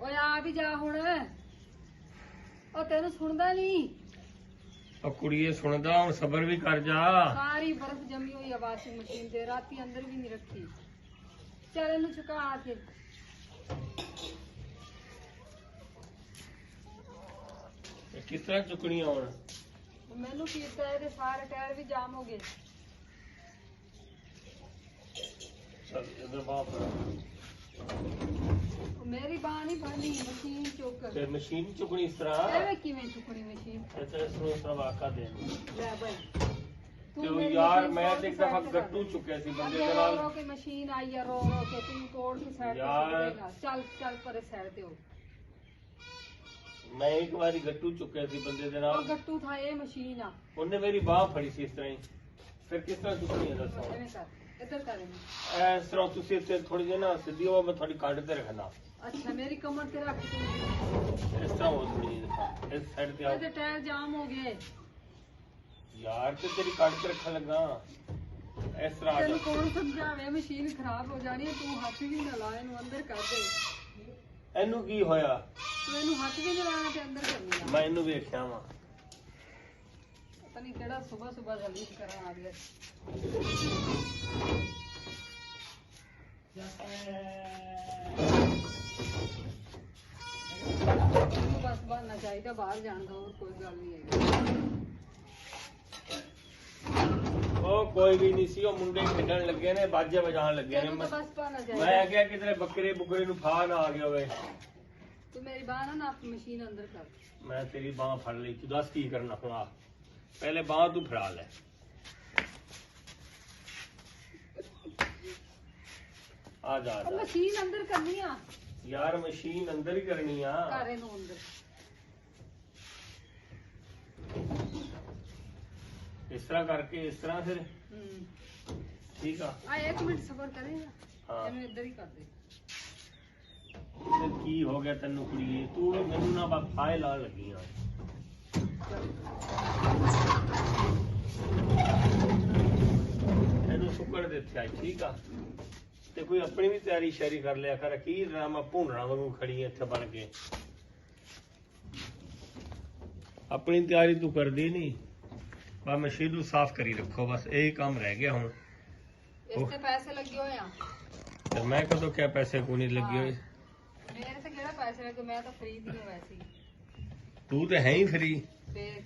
ਓਏ ਆ ਵੀ ਜਾ ਹੁਣ। ਉਹ ਤੈਨੂੰ ਸੁਣਦਾ ਨਹੀਂ। ਉਹ ਕੁੜੀਏ ਸੁਣਦਾ, ਹੁਣ ਸਬਰ ਵੀ ਕਰ ਜਾ। ਸਾਰੀ ਬਰਫ਼ ਜਮੀ ਹੋਈ ਆ ਵਾਸ਼ਿੰਗ ਮਸ਼ੀਨ ਤੇ, ਰਾਤੀ ਅੰਦਰ ਵੀ ਨਹੀਂ ਰੱਖੀ। ਚੱਲ ਇਹਨੂੰ ਚੁਕਾ ਆ ਕੇ। ਇਹ ਕਿਸ ਤਰ੍ਹਾਂ ਚੁੱਕਣੀ ਆ ਹੁਣ? ਮੈਨੂੰ ਕੀ ਪਤਾ, ਇਹਦੇ ਸਾਰੇ ਟਾਇਰ ਵੀ ਜਾਮ ਹੋ ਗਏ। ਚੱਲ ਇਧਰ ਬਾਹਰ ਫੜਾ। ਮੇਰੀ ਬਾਂਹ ਨਹੀਂ ਫੜਨੀ, ਮਸ਼ੀਨ ਚੁੱਕ। ਤੇ ਮਸ਼ੀਨ ਚੁੱਕਣੀ ਇਸ ਤਰ੍ਹਾਂ? ਐਵੇਂ ਕਿਵੇਂ ਚੁੱਕਣੀ ਮਸ਼ੀਨ? ਇੱਥੇ ਇਸ ਤਰ੍ਹਾਂ ਵਾਕਾ ਦੇ। ਲੈ ਬਾਈ ਤੇ ਯਾਰ ਮੈਂ ਤੇ ਇੱਕ ਦਫਾ ਗੱਟੂ ਚੁੱਕਿਆ ਸੀ ਬੰਦੇ ਦੇ ਨਾਲ। ਰੋ ਕੇ ਮਸ਼ੀਨ ਆਈ ਆ, ਰੋ ਰੋ ਕੇ ਤੂੰ ਤੋੜ ਕੇ ਸਾਈਡ ਤੇ ਸੁੱਟ ਦੇਗਾ। ਚੱਲ ਚੱਲ ਪਰੇ ਸਾਈਡ ਤੇ ਹੋ। ਮੈਂ ਇੱਕ ਵਾਰੀ ਗੱਟੂ ਚੁੱਕਿਆ ਸੀ ਬੰਦੇ ਦੇ ਨਾਲ। ਉਹ ਗੱਟੂ ਥਾ, ਇਹ ਮਸ਼ੀਨ ਆ। ਉਹਨੇ ਮੇਰੀ ਬਾਹ ਫੜੀ ਸੀ ਇਸ ਤਰ੍ਹਾਂ ਹੀ। ਫਿਰ ਕਿਸ ਤਰ੍ਹਾਂ ਚੁੱਕਣੀ ਹੈ ਦੱਸੋ? ਐਵੇਂ ਕਰ, ਇੱਧਰ ਕਰ ਇਹਨੂੰ। ਇਸ ਤਰ੍ਹਾਂ ਤੁਸੀਂ ਇੱਥੇ ਥੋੜੀ ਜਿਹੀ ਨਾ ਸਿੱਧੀ ਹੋ, ਮੈਂ ਤੁਹਾਡੀ ਕੱਢ ਤੇ ਰੱਖਣਾ। ਅੱਛਾ ਮੇਰੀ ਕਮਰ ਤੇ ਰੱਖ ਤੂੰ। ਇਸ ਤਰ੍ਹਾਂ ਹੋ ਥੋੜੀ ਜਿਹੀ, ਇਸ ਸਾਈਡ ਤੇ ਆਓ। ਇਹਦੇ ਟਾਇਰ ਜਾਮ ਹੋ ਗਏ ਯਾਰ ਤੇ ਤੇਰੀ ਕੱਢ ਕੇ ਰੱਖਣ ਲੱਗਾ। ਇਸ ਤਰ੍ਹਾਂ ਆ ਜਾ। ਤੈਨੂੰ ਕੌਣ ਸਮਝਾਵੇ, ਮਸ਼ੀਨ ਖਰਾਬ ਹੋ ਜਾਣੀ ਹੈ। ਤੂੰ ਹੱਥ ਵੀ ਨਾ ਲਾ, ਇਹਨੂੰ ਅੰਦਰ ਕਰ ਦੇ। ਇਹਨੂੰ ਕੀ ਹੋਇਆ? ਤੂੰ ਇਹਨੂੰ ਹੱਥ ਵੀ ਨਹੀਂ ਲਾਣਾ ਤੇ ਅੰਦਰ ਕਰਨੀ ਆ। ਮੈਂ ਇਹਨੂੰ ਵੇਖਿਆ ਵਾ। ਪਤਾ ਨਹੀਂ ਕਿਹੜਾ ਸਵੇਰ ਸਵੇਰ ਜਲਦੀ ਕਰਨ ਆ ਗਿਆ। ਤੈਨੂੰ ਬਸ ਬਹਾਨਾ ਚਾਹੀਦਾ ਬਾਹਰ ਜਾਣ ਦਾ, ਹੋਰ ਕੋਈ ਗੱਲ ਨਹੀਂ ਹੈਗੀ। ਉਹ ਕੋਈ ਵੀ ਨਹੀਂ ਸੀ, ਉਹ ਮੁੰਡੇ ਖੇਡਣ ਲੱਗੇ ਨੇ, ਬਾਜੇ ਵਜਾਉਣ ਲੱਗੇ ਨੇ। ਤੈਨੂੰ ਤਾਂ ਬਸ ਬਹਾਨਾ ਚਾਹੀਦਾ। ਮੈਂ ਕਿਹਾ ਕਿਤੇ ਬੱਕਰੇ ਬੁਕਰੇ ਨੂੰ ਫਾਹ ਨਾ ਆ ਗਿਆ ਹੋਵੇ। ਤੂੰ ਮੇਰੀ ਬਾਹ ਨਾ ਮਸ਼ੀਨ ਅੰਦਰ ਕਰ। ਮੈਂ ਤੇਰੀ ਬਾਹ ਫੜ ਲਈ, ਤੂੰ ਦੱਸ ਕੀ ਕਰਨਾ ਹੁਣ? ਪਹਿਲੇ ਬਾਹ ਤੂੰ ਫੜਾ ਲੈ। ਆ ਜਾ ਉਹ ਮਸ਼ੀਨ ਅੰਦਰ ਕਰਨੀ ਆ ਯਾਰ, ਮਸ਼ੀਨ ਅੰਦਰ ਹੀ ਕਰਨੀ ਆ। ਕਰ ਇਹਨੂੰ ਅੰਦਰ। ਇਸ ਤਰ੍ਹਾਂ ਕਰਕੇ, ਇਸ ਤਰ੍ਹਾਂ ਫਿਰ ਠੀਕ ਆ। ਆ 1 ਮਿੰਟ ਸਬਰ ਕਰੇਗਾ। ਹਾਂ। ਇਹਨੂੰ ਇੱਧਰ ਹੀ ਕਰ ਦੇ। ਤੇ ਕੀ ਹੋ ਗਿਆ ਤੈਨੂੰ ਕੁੜੀਏ? ਤੂੰ ਵੀ ਮੈਨੂੰ ਨਾ ਬਸ ਫਾਇਲ ਲਾਉਣ ਲੱਗੀ ਆ। ਇਹਨੂੰ ਸੁੱਕਣ ਦੇ ਇੱਥੇ ਆਈ, ਠੀਕ ਆ। ਤੇ ਕੋਈ ਆਪਣੀ ਵੀ ਤਿਆਰੀ ਸ਼ੈਰੀ ਕਰ ਲਿਆ ਕਰ। ਕੀ ਡਰਾਮਾ ਭੂੰਡਣਾ ਵਾਂਗੂ ਖੜੀ ਐ ਇੱਥੇ ਬਣ ਕੇ? ਆਪਣੀ ਤਿਆਰੀ ਤੂੰ ਕਰਦੀ ਨਹੀਂ, ਬਸ ਮਸ਼ੀਨ ਨੂੰ ਸਾਫ਼ ਕਰੀ ਰੱਖੋ। ਬਸ ਇਹ ਕੰਮ ਰਹਿ ਗਿਆ ਹੁਣ। ਇਸ ਤੇ ਪੈਸੇ ਲੱਗੇ ਹੋਏ ਆ। ਤੇ ਮੈਂ ਕਦੋਂ ਕਿਹਾ ਪੈਸੇ ਕੋਈ ਨਹੀਂ ਲੱਗੇ ਹੋਏ? ਮੇਰੇ ਤੇ ਕਿਹੜਾ ਪੈਸੇ ਲੱਗੇ, ਮੈਂ ਤਾਂ ਫ੍ਰੀ ਦੀ ਹਾਂ ਵੈਸੇ ਹੀ। ਤੂੰ ਤੇ ਹੈ ਹੀ ਫਰੀ। ਫੇਰ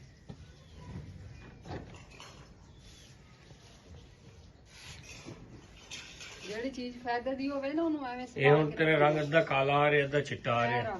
ਜਿਹੜੀ ਚੀਜ਼ ਫਾਇਦੇ ਦੀ ਹੋਵੇ ਨਾ, ਉਹਨੂੰ ਐਵੇਂ ਇਹ ਹੁਣ ਤੇਰਾ ਰੰਗ ਅੱਧਾ ਕਾਲਾ ਆ ਰਿਹਾ, ਅੱਧਾ ਚਿੱਟਾ ਆ ਰਿਹਾ।